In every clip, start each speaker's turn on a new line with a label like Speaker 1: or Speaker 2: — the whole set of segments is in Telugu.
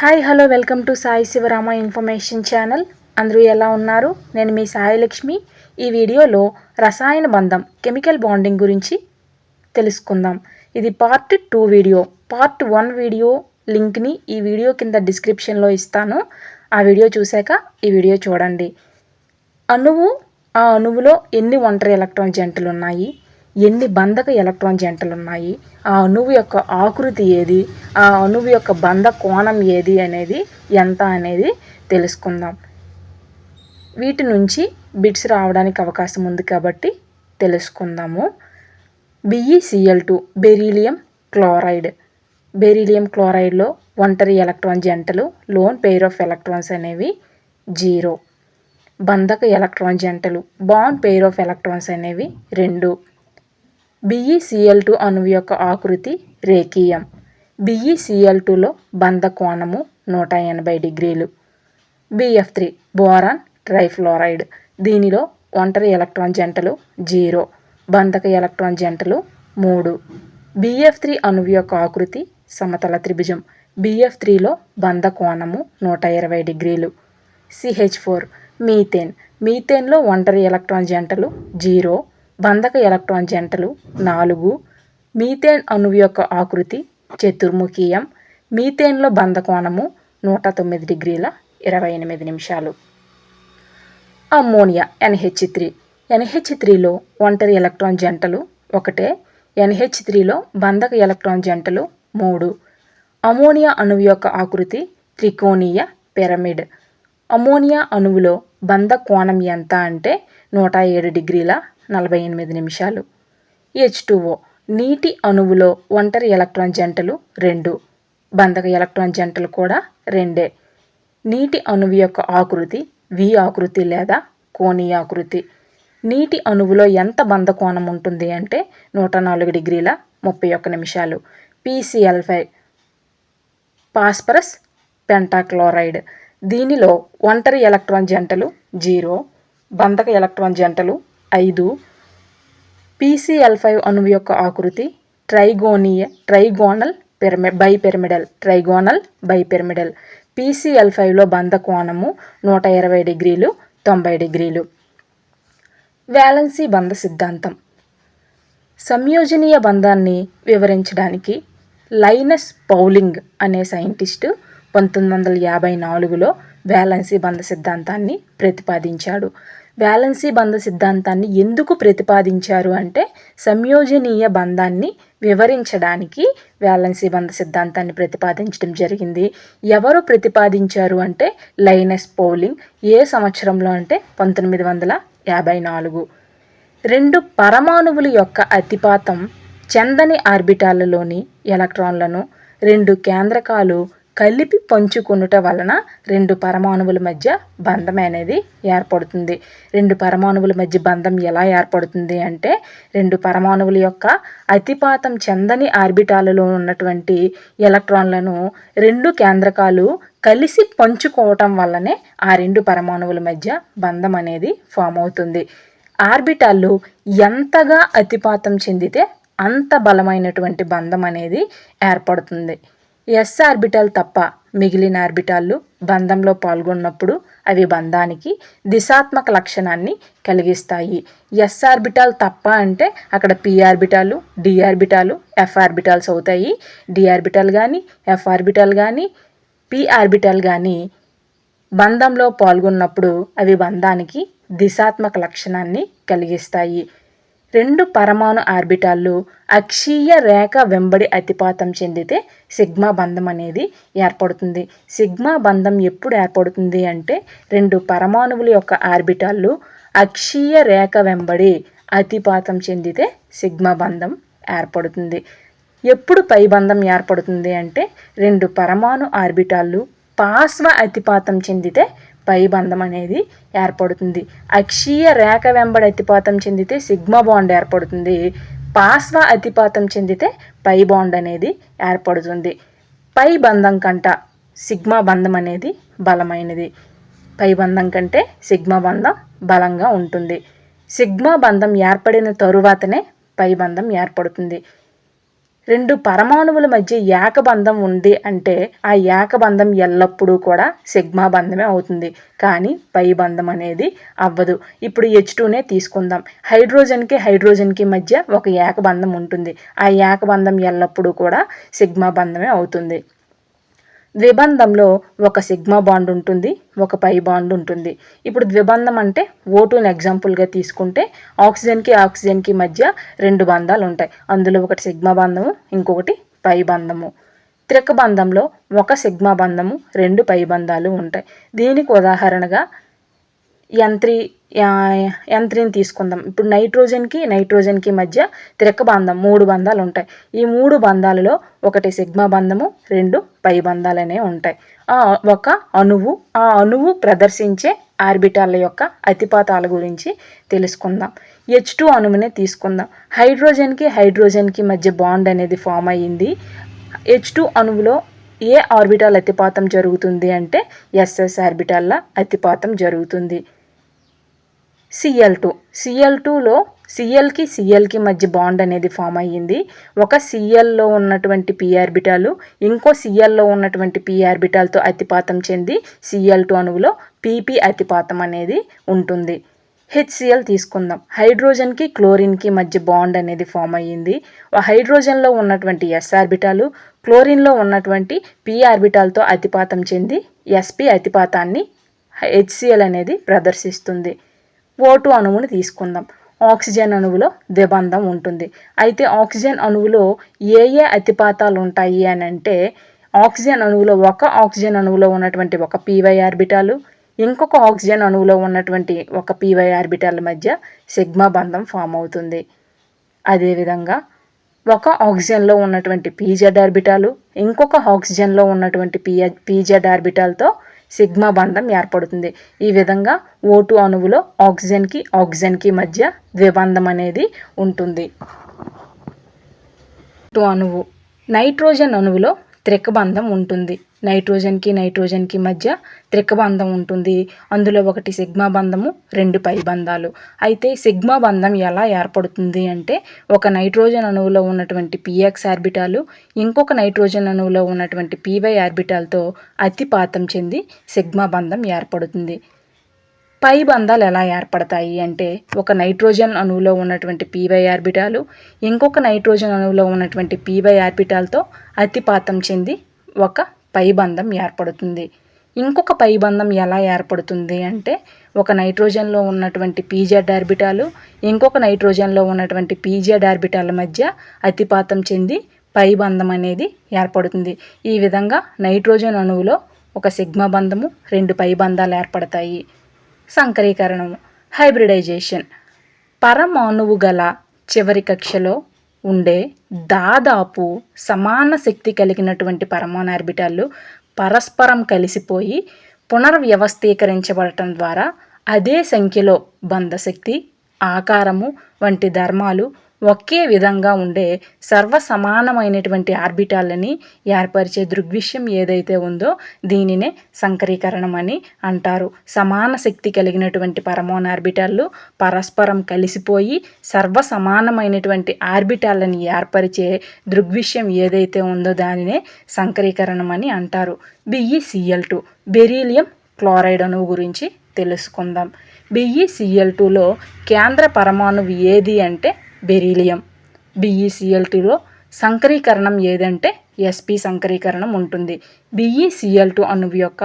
Speaker 1: Hi hello welcome to Sai Shivarama information channel. అందరూ ఎలా ఉన్నారు? నేను మీ సాయి లక్ష్మి. ఈ వీడియోలో రసాయన బంధం కెమికల్ బాండింగ్ గురించి తెలుసుకుందాం. ఇది పార్ట్ 2 వీడియో. పార్ట్ 1 వీడియో లింక్ని ఈ వీడియో కింద డిస్క్రిప్షన్లో ఇస్తాను. ఆ వీడియో చూశాక ఈ వీడియో చూడండి. ఆ అణువులో ఎన్ని ఒంటరి ఎలక్ట్రాన్ జంటలు ఉన్నాయి, ఎన్ని బంధక ఎలక్ట్రాన్ జంటలు ఉన్నాయి, ఆ అణువు యొక్క ఆకృతి ఏది, ఆ అణువు యొక్క బంధ కోణం ఏది అనేది ఎంత అనేది తెలుసుకుందాం. వీటి నుంచి బిట్స్ రావడానికి అవకాశం ఉంది కాబట్టి తెలుసుకుందాము. BeCl2 beryllium chloride. బెరీలియం క్లోరైడ్లో ఒంటరి ఎలక్ట్రాన్ జంటలు లోన్ పెయిర్ ఆఫ్ ఎలక్ట్రాన్స్ అనేవి 0. బంధక ఎలక్ట్రాన్ జంటలు బాండ్ పెయిర్ ఆఫ్ ఎలక్ట్రాన్స్ అనేవి 2. BeCl2 అణువు యొక్క ఆకృతి రేఖీయం. BeCl2లో బంధ కోణము 180 డిగ్రీలు. BF3 boron trifluoride. దీనిలో ఒంటరి ఎలక్ట్రాన్ జంటలు 0, బంధక ఎలక్ట్రాన్ జంటలు 3. BF3 అణువు యొక్క ఆకృతి సమతల త్రిభుజం. BF3లో బంధ కోణము 120 డిగ్రీలు. CH4 methane. మీథేన్లో ఒంటరి ఎలక్ట్రాన్ జంటలు 0, బంధక ఎలక్ట్రాన్ జంటలు 4. మీథేన్ అణువు యొక్క ఆకృతి చతుర్ముఖీయం. మీథేన్లో బంధ కోణము 109 డిగ్రీల 28 నిమిషాలు. Ammonia NH3. NH3లో ఒంటరి ఎలక్ట్రాన్ జంటలు 1, NH3లో బంధక ఎలక్ట్రాన్ జంటలు 3. అమ్మోనియా అణువు యొక్క ఆకృతి త్రికోణీయ పిరమిడ్. అమ్మోనియా అణువులో బంధ కోణం ఎంత అంటే 107 డిగ్రీల 48 నిమిషాలు. H2O నీటి అణువులో ఒంటరి ఎలక్ట్రాన్ జంటలు 2, బంధక ఎలక్ట్రాన్ జంటలు కూడా 2. నీటి అణువు యొక్క ఆకృతి V ఆకృతి లేదా కోణీయాకృతి. నీటి అణువులో ఎంత బంధ కోణం ఉంటుంది అంటే 104 డిగ్రీల 31 నిమిషాలు. PCl5 phosphorus pentachloride. దీనిలో ఒంటరి ఎలక్ట్రాన్ జంటలు 0, బంధక ఎలక్ట్రాన్ జంటలు 5. PCl5 అణువు యొక్క ఆకృతి ట్రైగోనల్ బైపిరమిడల్. PCl5లో బంధ కోణము 120 డిగ్రీలు 90 డిగ్రీలు. వ్యాలెన్సీ బంధ సిద్ధాంతం. సంయోజనీయ బంధాన్ని వివరించడానికి లైనస్ పౌలింగ్ అనే సైంటిస్టు 1954లో వ్యాలెన్సీ బంధ సిద్ధాంతాన్ని ప్రతిపాదించాడు. వ్యాలెన్సీ బంధ సిద్ధాంతాన్ని ఎందుకు ప్రతిపాదించారు అంటే సంయోజనీయ బంధాన్ని వివరించడానికి వ్యాలెన్సీ బంధ సిద్ధాంతాన్ని ప్రతిపాదించడం జరిగింది. ఎవరు ప్రతిపాదించారు అంటే లైనస్ పౌలింగ్. ఏ సంవత్సరంలో అంటే 1954. 2 పరమాణువుల యొక్క అతిపాతం చెందని ఆర్బిటాలలోని ఎలక్ట్రాన్లను 2 కేంద్రకాలు కలిపి పంచుకొనుట వలన 2 పరమాణువుల మధ్య బంధం అనేది ఏర్పడుతుంది. 2 పరమాణువుల మధ్య బంధం ఎలా ఏర్పడుతుంది అంటే 2 పరమాణువుల యొక్క అతిపాతం చెందని ఆర్బిటాలలో ఉన్నటువంటి ఎలక్ట్రాన్లను 2 కేంద్రకాలు కలిసి పంచుకోవటం వల్లనే ఆ 2 పరమాణువుల మధ్య బంధం అనేది ఫామ్ అవుతుంది. ఆర్బిటాలు ఎంతగా అతిపాతం చెందితే అంత బలమైనటువంటి బంధం అనేది ఏర్పడుతుంది. S ఆర్బిటాల్ తప్ప మిగిలిన ఆర్బిటాళ్ళు బంధంలో పాల్గొన్నప్పుడు అవి బంధానికి దిశాత్మక లక్షణాన్ని కలిగిస్తాయి. S ఆర్బిటాల్ తప్ప అంటే అక్కడ P ఆర్బిటాలు, D ఆర్బిటాలు, F ఆర్బిటాల్స్ అవుతాయి. D ఆర్బిటాల్ కానీ, F ఆర్బిటాల్ కానీ, P ఆర్బిటాల్ కానీ బంధంలో పాల్గొన్నప్పుడు అవి బంధానికి దిశాత్మక లక్షణాన్ని కలిగిస్తాయి. 2 పరమాణు ఆర్బిటాళ్ళు అక్షీయ రేఖ వెంబడి అతిపాతం చెందితే సిగ్మా బంధం అనేది ఏర్పడుతుంది. సిగ్మా బంధం ఎప్పుడు ఏర్పడుతుంది అంటే 2 పరమాణువుల యొక్క ఆర్బిటాళ్ళు అక్షీయ రేఖ వెంబడి అతిపాతం చెందితే సిగ్మా బంధం ఏర్పడుతుంది. ఎప్పుడు పై బంధం ఏర్పడుతుంది అంటే 2 పరమాణు ఆర్బిటాళ్ళు పార్శ్వ అతిపాతం చెందితే పై బంధం అనేది ఏర్పడుతుంది. అక్షీయ రేఖ వెంబడి అతిపాతం చెందితే సిగ్మా బాండ్ ఏర్పడుతుంది. పార్శ్వ అతిపాతం చెందితే పై బాండ్ అనేది ఏర్పడుతుంది. పై బంధం కంట సిగ్మా బంధం అనేది బలమైనది. పై బంధం కంటే సిగ్మా బంధం బలంగా ఉంటుంది. సిగ్మా బంధం ఏర్పడిన తరువాతనే పై బంధం ఏర్పడుతుంది. రెండు పరమాణువుల మధ్య ఏకబంధం ఉంది అంటే ఆ ఏకబంధం ఎల్లప్పుడూ కూడా సిగ్మా బంధమే అవుతుంది, కానీ పై బంధం అనేది అవ్వదు. ఇప్పుడు H2నే తీసుకుందాం. హైడ్రోజన్కి మధ్య ఒక ఏకబంధం ఉంటుంది. ఆ ఏకబంధం ఎల్లప్పుడూ కూడా సిగ్మా బంధమే అవుతుంది. ద్విబంధంలో ఒక సిగ్మా బాండ్ ఉంటుంది, ఒక పై బాండ్ ఉంటుంది. ఇప్పుడు ద్విబంధం అంటే O2ని ఎగ్జాంపుల్గా తీసుకుంటే ఆక్సిజన్కి మధ్య రెండు బంధాలు ఉంటాయి. అందులో ఒకటి సిగ్మా బంధము, ఇంకొకటి పై బంధము. త్రికబంధంలో ఒక సిగ్మా బంధము, రెండు పై బంధాలు ఉంటాయి. దీనికి ఉదాహరణగా N3ని తీసుకుందాం. ఇప్పుడు నైట్రోజన్కి మధ్య త్రికబంధం మూడు బంధాలు ఉంటాయి. ఈ మూడు బంధాలలో ఒకటి సిగ్మా బంధము, రెండు పై బంధాలనే ఉంటాయి. ఒక అణువు ప్రదర్శించే ఆర్బిటాల యొక్క అతిపాతాల గురించి తెలుసుకుందాం. H2 అణువునే తీసుకుందాం. హైడ్రోజన్కి మధ్య బాండ్ అనేది ఫామ్ అయ్యింది. H2 అణువులో ఏ ఆర్బిటాల్ అతిపాతం జరుగుతుంది అంటే SS ఆర్బిటాల్ల అతిపాతం జరుగుతుంది. Cl2లో Clకి మధ్య బాండ్ అనేది ఫామ్ అయ్యింది. ఒక Clలో ఉన్నటువంటి p ఆర్బిటాలు ఇంకో Clలో ఉన్నటువంటి p ఆర్బిటాల్తో అతిపాతం చెంది Cl2 అణువులో pp అతిపాతం అనేది ఉంటుంది. HCl తీసుకుందాం. క్లోరిన్కి మధ్య బాండ్ అనేది ఫామ్ అయ్యింది. హైడ్రోజన్లో ఉన్నటువంటి s ఆర్బిటాలు క్లోరిన్లో ఉన్నటువంటి p ఆర్బిటాల్తో అతిపాతం చెంది sp అతిపాతాన్ని HCl అనేది ప్రదర్శిస్తుంది. O2 అణువుని తీసుకుందాం. ఆక్సిజన్ అణువులో ద్విబంధం ఉంటుంది. అయితే ఆక్సిజన్ అణువులో ఏ అతిపాతాలు ఉంటాయి అని అంటే ఒక ఆక్సిజన్ అణువులో ఉన్నటువంటి ఒక py ఆర్బిటాలు ఇంకొక ఆక్సిజన్ అణువులో ఉన్నటువంటి ఒక py ఆర్బిటాల మధ్య సిగ్మా బంధం ఫామ్ అవుతుంది. అదేవిధంగా ఒక ఆక్సిజన్లో ఉన్నటువంటి pz ఆర్బిటాలు ఇంకొక ఆక్సిజన్లో ఉన్నటువంటి pz ఆర్బిటాల్తో సిగ్మా బంధం ఏర్పడుతుంది. ఈ విధంగా O2 అణువులో ఆక్సిజన్కి మధ్య ద్విబంధం అనేది ఉంటుంది. నైట్రోజన్ అణువులో త్రికబంధం ఉంటుంది. నైట్రోజన్కి మధ్య త్రికబంధం ఉంటుంది. అందులో ఒకటి సిగ్మా బంధము, రెండు పై బంధాలు. అయితే సిగ్మా బంధం ఎలా ఏర్పడుతుంది అంటే ఒక నైట్రోజన్ అణువులో ఉన్నటువంటి px ఆర్బిటాలు ఇంకొక నైట్రోజన్ అణువులో ఉన్నటువంటి py ఆర్బిటాల్తో అతిపాతం చెంది సిగ్మా బంధం ఏర్పడుతుంది. పై బంధాలు ఎలా ఏర్పడతాయి అంటే ఒక నైట్రోజన్ అణువులో ఉన్నటువంటి py ఆర్బిటాలు ఇంకొక నైట్రోజన్ అణువులో ఉన్నటువంటి py ఆర్బిటాల్తో అతిపాతం చెంది ఒక పై బంధం ఏర్పడుతుంది. ఇంకొక పై బంధం ఎలా ఏర్పడుతుంది అంటే ఒక నైట్రోజన్లో ఉన్నటువంటి pz ఆర్బిటాలు ఇంకొక నైట్రోజన్లో ఉన్నటువంటి pz ఆర్బిటాల మధ్య అతిపాతం చెంది పై బంధం అనేది ఏర్పడుతుంది. ఈ విధంగా నైట్రోజన్ అణువులో ఒక సిగ్మా బంధము, రెండు పై బంధాలు ఏర్పడతాయి. సంకరీకరణము, హైబ్రిడైజేషన్. పరమాణువు గల చివరి కక్షలో ఉండే దాదాపు సమాన శక్తి కలిగినటువంటి పరమాణు ఆర్బిటాలు పరస్పరం కలిసిపోయి పునర్వ్యవస్థీకరించబడటం ద్వారా అదే సంఖ్యలో బంధశక్తి, ఆకారము వంటి ధర్మాలు ఒకే విధంగా ఉండే సర్వసమానమైనటువంటి ఆర్బిటాలని ఏర్పరిచే దృగ్విషయం ఏదైతే ఉందో దీనినే సంకరీకరణం అని అంటారు. సమాన శక్తి కలిగినటువంటి పరమాణు ఆర్బిటాలు పరస్పరం కలిసిపోయి సర్వసమానమైనటువంటి ఆర్బిటాలని ఏర్పరిచే దృగ్విషయం ఏదైతే ఉందో దానినే సంకరీకరణం అని అంటారు. BeCl2 బెరీలియం క్లోరైడ్ అణువు గురించి తెలుసుకుందాం. BeCl2లో కేంద్ర పరమాణువు ఏది అంటే బెరీలియం. BeCl2లో సంకరీకరణం ఏదంటే sp సంకరీకరణం ఉంటుంది. BeCl2 అణువు యొక్క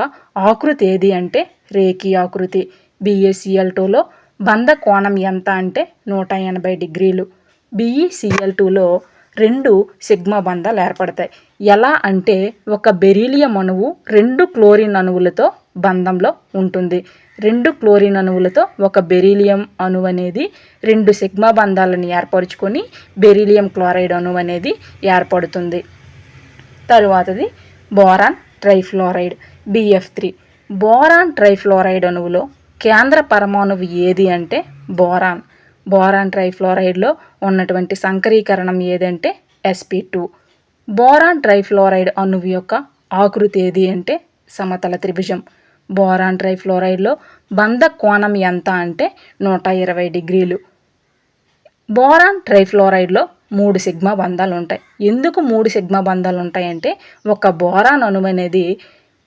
Speaker 1: ఆకృతి ఏది అంటే రేఖీయ ఆకృతి. BeCl2లో బంధ కోణం ఎంత అంటే 180 డిగ్రీలు. BeCl2లో రెండు సిగ్మా బంధాలు ఏర్పడతాయి. ఎలా అంటే ఒక బెరీలియం అణువు రెండు క్లోరిన్ అణువులతో బంధంలో ఉంటుంది. రెండు క్లోరిన్ అణువులతో ఒక బెరీలియం అణువు అనేది రెండు సిగ్మా బంధాలను ఏర్పరచుకొని బెరీలియం క్లోరైడ్ అణువు అనేది ఏర్పడుతుంది. తరువాతది boron trifluoride BF3. Boron trifluoride అణువులో కేంద్ర పరమాణువు ఏది అంటే బోరాన్. బోరాన్ ట్రైఫ్లోరైడ్లో ఉన్నటువంటి సంకరీకరణం ఏదంటే sp2. బోరాన్ ట్రైఫ్లోరైడ్ అణువు యొక్క ఆకృతి ఏది అంటే సమతల త్రిభుజం. బోరాన్ ట్రైఫ్లోరైడ్లో బంధ కోణం ఎంత అంటే 120 డిగ్రీలు. బోరాన్ ట్రైఫ్లోరైడ్లో 3 సిగ్మా బంధాలు ఉంటాయి. ఎందుకు 3 సిగ్మా బంధాలు ఉంటాయంటే ఒక బోరాన్ అణువు అనేది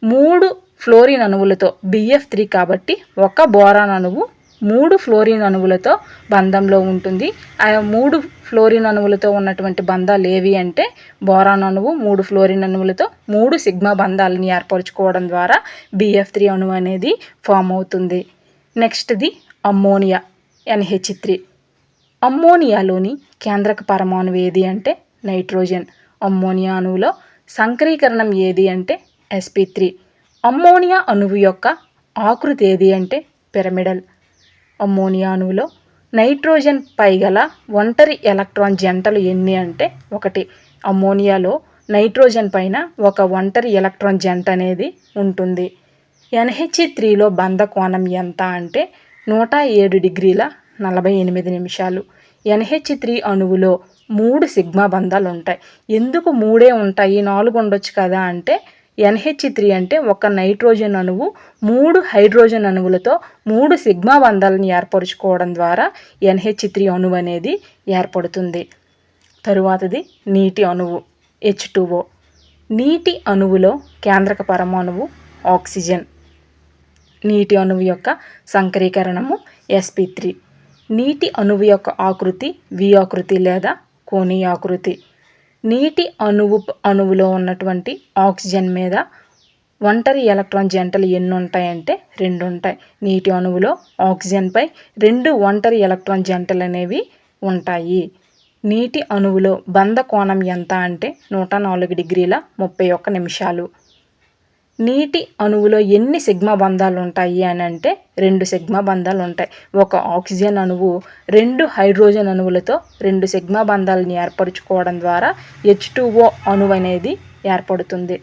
Speaker 1: 3 ఫ్లోరిన్ అణువులతో BF3 కాబట్టి ఒక బోరాన్ అణువు 3 ఫ్లోరిన్ అణువులతో బంధంలో ఉంటుంది. ఆ 3 ఫ్లోరిన్ అణువులతో ఉన్నటువంటి బంధాలు ఏవి అంటే బోరాన్ అణువు 3 ఫ్లోరిన్ అణువులతో 3 సిగ్మా బంధాలను ఏర్పరచుకోవడం ద్వారా BF3 అణువు అనేది ఫామ్ అవుతుంది. నెక్స్ట్ది అమ్మోనియా NH3. అమ్మోనియాలోని కేంద్రక పరమాణువు ఏది అంటే నైట్రోజన్. అమ్మోనియా అణువులో సంకరీకరణం ఏది అంటే sp3. అమ్మోనియా అణువు యొక్క ఆకృతి ఏది అంటే పిరమిడల్. అమ్మోనియా అణువులో నైట్రోజన్ పై గల ఒంటరి ఎలక్ట్రాన్ జంటలు ఎన్ని అంటే 1. అమ్మోనియాలో నైట్రోజన్ పైన ఒక ఒంటరి ఎలక్ట్రాన్ జంట అనేది ఉంటుంది. NH3లో బంధ కోణం ఎంత అంటే 107 డిగ్రీల 48 నిమిషాలు. NH3 అణువులో 3 సిగ్మా బంధాలు ఉంటాయి. ఎందుకు 3 ఉంటాయి, 4 ఉండొచ్చు కదా అంటే NH3 అంటే ఒక నైట్రోజన్ అణువు 3 హైడ్రోజన్ అణువులతో 3 సిగ్మా బంధాలను ఏర్పరచుకోవడం ద్వారా NH3 అణువు అనేది ఏర్పడుతుంది. తరువాతది నీటి అణువు H2O. నీటి అణువులో కేంద్రక పరమాణువు ఆక్సిజన్. నీటి అణువు యొక్క సంకరీకరణము sp3. నీటి అణువు యొక్క ఆకృతి V ఆకృతి లేదా కోణీయ ఆకృతి. నీటి అణువులో ఉన్నటువంటి ఆక్సిజన్ మీద ఒంటరి ఎలక్ట్రాన్ జంటలు ఎన్ని ఉంటాయంటే 2 ఉంటాయి. నీటి అణువులో ఆక్సిజన్పై 2 ఒంటరి ఎలక్ట్రాన్ జంటలు అనేవి ఉంటాయి. నీటి అణువులో బంధ కోణం ఎంత అంటే 104 డిగ్రీల 31 నిమిషాలు. నీటి అణువులో ఎన్ని సిగ్మా బంధాలు ఉంటాయి అని అంటే 2 సిగ్మా బంధాలు ఉంటాయి. ఒక ఆక్సిజన్ అణువు 2 హైడ్రోజన్ అణువులతో 2 సిగ్మా బంధాలను ఏర్పరచుకోవడం ద్వారా H2O అణువు అనేది ఏర్పడుతుంది.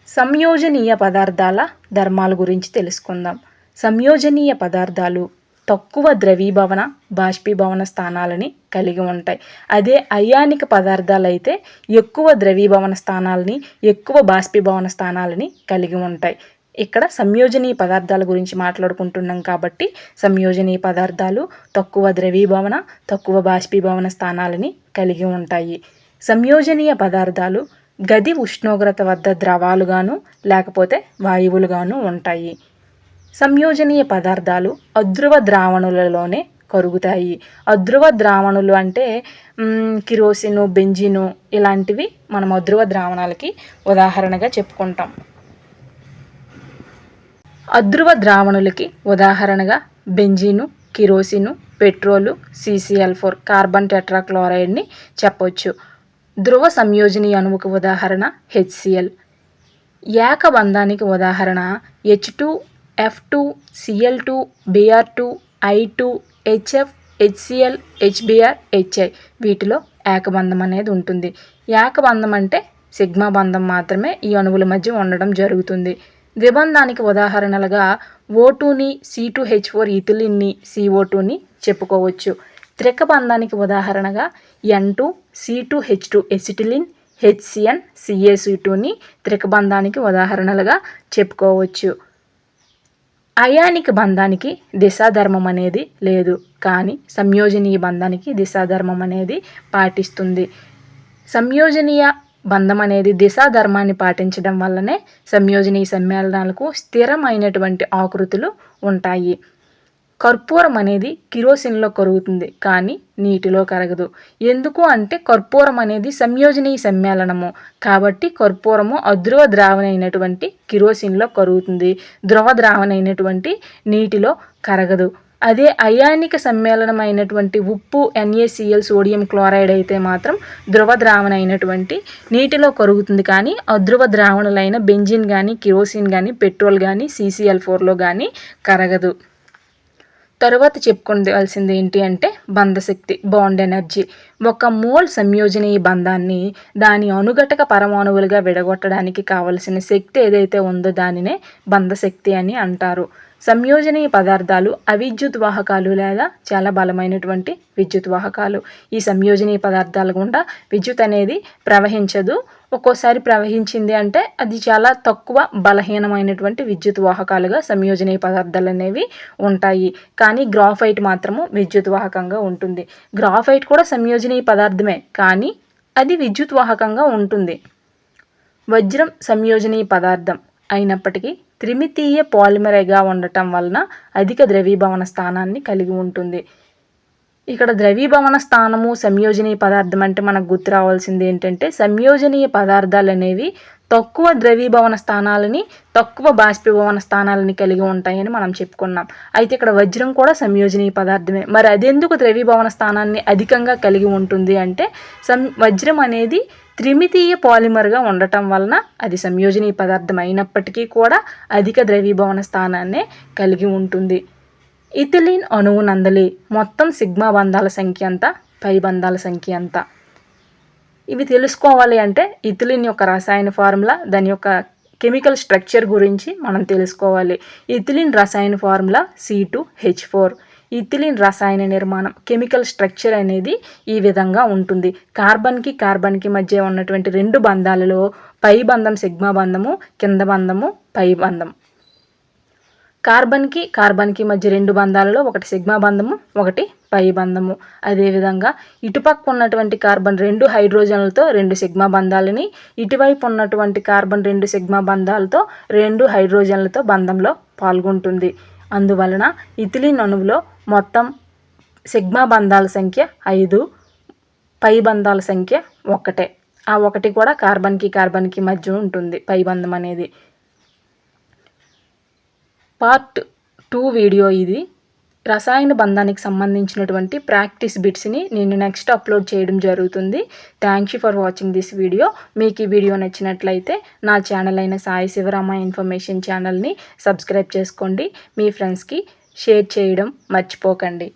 Speaker 1: సంయోజనీయ పదార్థాల ధర్మాల గురించి తెలుసుకుందాం. సంయోజనీయ పదార్థాలు తక్కువ ద్రవీభవన బాష్పీభవన స్థానాలని కలిగి ఉంటాయి. అదే అయానిక పదార్థాలు అయితే ఎక్కువ ద్రవీభవన స్థానాలని ఎక్కువ బాష్పీభవన స్థానాలని కలిగి ఉంటాయి. ఇక్కడ సంయోజనీయ పదార్థాల గురించి మాట్లాడుకుంటున్నాం కాబట్టి సంయోజనీయ పదార్థాలు తక్కువ ద్రవీభవన తక్కువ బాష్పీభవన స్థానాలని కలిగి ఉంటాయి. సంయోజనీయ పదార్థాలు గది ఉష్ణోగ్రత వద్ద ద్రవాలుగాను లేకపోతే వాయువులుగాను ఉంటాయి. సంయోజనీయ పదార్థాలు అధ్రువ ద్రావణులలోనే కరుగుతాయి. అధ్రువ ద్రావణులు అంటే కిరోసిను, బెంజిను ఇలాంటివి మనం అధ్రువ ద్రావణాలకి ఉదాహరణగా చెప్పుకుంటాం. అధ్రువ ద్రావణులకి ఉదాహరణగా బెంజిను, కిరోసిను, పెట్రోలు, CCl4 కార్బన్ టెట్రాక్లోరైడ్ని చెప్పొచ్చు. ధ్రువ సంయోజనీయ అణువుకు ఉదాహరణ HCl. ఏకబంధానికి ఉదాహరణ H2F2 Cl2 Br2 I2 HF HCl HBr HI. వీటిలో ఏకబంధం అనేది ఉంటుంది. ఏకబంధం అంటే సిగ్మా బంధం మాత్రమే ఈ అణువుల మధ్య ఉండడం జరుగుతుంది. ద్విబంధానికి ఉదాహరణలుగా O2ని C2H4 ఇథిలిన్ని CO2ని చెప్పుకోవచ్చు. త్రికబంధానికి ఉదాహరణగా N2 C2H2 ఎసిటిలిన్ HCN CaC2ని త్రికబంధానికి ఉదాహరణలుగా చెప్పుకోవచ్చు. అయానిక బంధానికి దిశాధర్మం అనేది లేదు, కానీ సంయోజనీయ బంధానికి దిశాధర్మం అనేది పాటిస్తుంది. సంయోజనీయ బంధం అనేది దిశాధర్మాన్ని పాటించడం వల్లనే సంయోజనీయ సమ్మేళనాలకు స్థిరమైనటువంటి ఆకృతులు ఉంటాయి. కర్పూరం అనేది కిరోసిన్లో కరుగుతుంది, కానీ నీటిలో కరగదు. ఎందుకు అంటే కర్పూరం అనేది సంయోజనీయ సమ్మేళనము కాబట్టి కర్పూరము అధ్రువ ద్రావణమైనటువంటి కిరోసిన్లో కరుగుతుంది, ధ్రువ ద్రావణమైనటువంటి నీటిలో కరగదు. అదే అయానిక సమ్మేళనమైనటువంటి ఉప్పు NaCl సోడియం క్లోరైడ్ అయితే మాత్రం ధ్రువ ద్రావణమైనటువంటి నీటిలో కరుగుతుంది, కానీ అధ్రువ ద్రావణులైన బెంజిన్ కానీ కిరోసిన్ కానీ పెట్రోల్ కానీ CCl4లో కానీ కరగదు. తరువాత చెప్పుకోవాల్సింది ఏంటి అంటే బంధశక్తి బాండ్ ఎనర్జీ. ఒక మోల్ సంయోజనీయ బంధాన్ని దాని అణుఘటక పరమాణువులుగా విడగొట్టడానికి కావలసిన శక్తి ఏదైతే ఉందో దానినే బంధశక్తి అని అంటారు. సంయోజనీయ పదార్థాలు అవిద్యుత్ వాహకాలు లేదా చాలా బలమైనటువంటి విద్యుత్ వాహకాలు. ఈ సంయోజనీయ పదార్థాల గుండా విద్యుత్ అనేది ప్రవహించదు, ఒక్కోసారి ప్రవహించింది అంటే అది చాలా తక్కువ బలహీనమైనటువంటి విద్యుత్ వాహకాలుగా సంయోజనీయ పదార్థాలు అనేవి ఉంటాయి. కానీ గ్రాఫైట్ మాత్రము విద్యుత్ వాహకంగా ఉంటుంది. గ్రాఫైట్ కూడా సంయోజనీయ పదార్థమే, కానీ అది విద్యుత్ వాహకంగా ఉంటుంది. వజ్రం సంయోజనీయ పదార్థం అయినప్పటికీ త్రిమితీయ పాలిమర్గా ఉండటం వలన అధిక ద్రవీభవన స్థానాన్ని కలిగి ఉంటుంది. ఇక్కడ ద్రవీభవన స్థానము సంయోజనీయ పదార్థం అంటే మనకు గుర్తు రావాల్సింది ఏంటంటే, సంయోజనీయ పదార్థాలు అనేవి తక్కువ ద్రవీభవన స్థానాలని, తక్కువ బాష్పీభవన స్థానాలని కలిగి ఉంటాయని మనం చెప్పుకున్నాం. అయితే ఇక్కడ వజ్రం కూడా సంయోజనీయ పదార్థమే. మరి అదెందుకు ద్రవీభవన స్థానాన్ని అధికంగా కలిగి ఉంటుంది అంటే, వజ్రం అనేది త్రిమితీయ పాలిమర్గా ఉండటం వలన అది సంయోజనీయ పదార్థం అయినప్పటికీ కూడా అధిక ద్రవీభవన స్థానాన్నే కలిగి ఉంటుంది. ఇథిలీన్ అణువు నందలి మొత్తం సిగ్మా బంధాల సంఖ్య ఎంత, పై బంధాల సంఖ్య ఎంత? ఇవి తెలుసుకోవాలి అంటే ఇథిలీన్ యొక్క రసాయన ఫార్ములా, దాని యొక్క కెమికల్ స్ట్రక్చర్ గురించి మనం తెలుసుకోవాలి. ఇథిలీన్ రసాయన ఫార్ములా C2H4. ఇథిలీన్ రసాయన నిర్మాణం, కెమికల్ స్ట్రక్చర్ అనేది ఈ విధంగా ఉంటుంది. కార్బన్కి మధ్య ఉన్నటువంటి రెండు బంధాలలో పై బంధం సిగ్మా బంధము, కింద బంధము పై బంధం. కార్బన్కి మధ్య రెండు బంధాలలో ఒకటి సిగ్మా బంధము, ఒకటి పై బంధము. అదేవిధంగా ఇటుపక్క ఉన్నటువంటి కార్బన్ రెండు హైడ్రోజన్లతో రెండు సిగ్మా బంధాలని, ఇటువైపు ఉన్నటువంటి కార్బన్ రెండు సిగ్మా బంధాలతో రెండు హైడ్రోజన్లతో బంధంలో పాల్గొంటుంది. అందువలన ఇథిలీన్ అణువులో మొత్తం సిగ్మా బంధాల సంఖ్య 5, పై బంధాల సంఖ్య 1. ఆ 1 కూడా కార్బన్కి మధ్య ఉంటుంది పై బంధం అనేది. పార్ట్ 2 వీడియో ఇది. రసాయన బంధానికి సంబంధించినటువంటి ప్రాక్టీస్ బిట్స్ని నేను నెక్స్ట్ అప్లోడ్ చేయడం జరుగుతుంది. Thank you for watching this video. మీకు ఈ వీడియో నచ్చినట్లయితే నా ఛానల్ అయిన సాయి శివరామ ఇన్ఫర్మేషన్ ఛానల్ని సబ్స్క్రైబ్ చేసుకోండి. మీ ఫ్రెండ్స్కి షేర్ చేయడం మర్చిపోకండి.